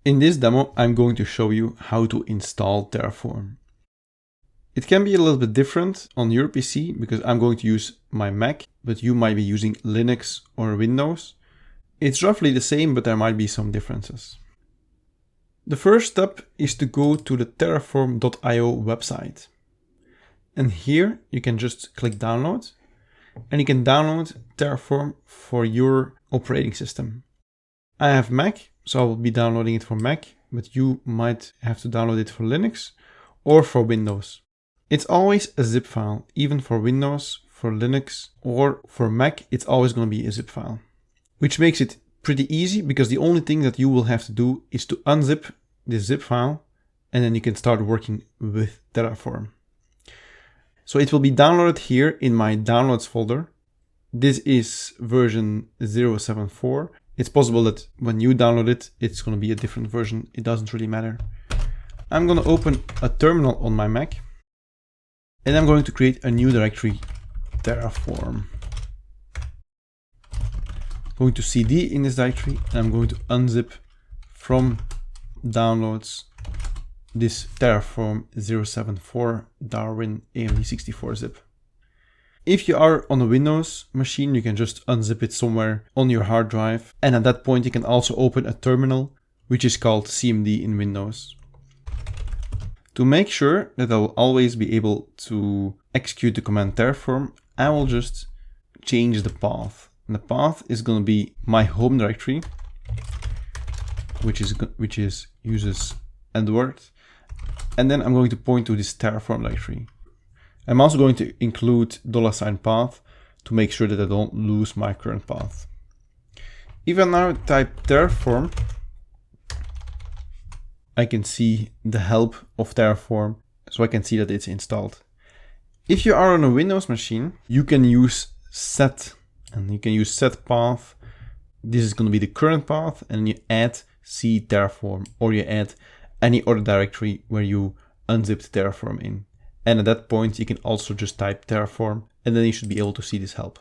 In this demo, I'm going to show you how to install Terraform. It can be a little bit different on your PC because I'm going to use my Mac, but you might be using Linux or Windows. It's roughly the same, but there might be some differences. The first step is to go to the terraform.io website. And here you can just click download, and you can download Terraform for your operating system. I have Mac, so I will be downloading it for Mac, but you might have to download it for Linux or for Windows. It's always a zip file, even for Windows, for Linux, or for Mac, it's always going to be a zip file. Which makes it pretty easy because the only thing that you will have to do is to unzip this zip file, and then you can start working with Terraform. So it will be downloaded here in my downloads folder. This is version 0.7.4. It's possible that when you download it, it's going to be a different version. It doesn't really matter. I'm going to open a terminal on my Mac, and I'm going to create a new directory, Terraform. I'm going to cd in this directory, and I'm going to unzip from downloads this Terraform 0.7.4 Darwin AMD64 zip. If you are on a Windows machine, you can just unzip it somewhere on your hard drive. And at that point, you can also open a terminal, which is called CMD in Windows. To make sure that I will always be able to execute the command Terraform, I will just change the path. And the path is going to be my home directory, which uses Edward. And then I'm going to point to this Terraform directory. I'm also going to include $path to make sure that I don't lose my current path. If I now type Terraform, I can see the help of Terraform, so I can see that it's installed. If you are on a Windows machine, you can use set, and you can use set path. This is going to be the current path, and you add C Terraform, or you add any other directory where you unzipped Terraform in. And at that point, you can also just type Terraform, and then you should be able to see this help.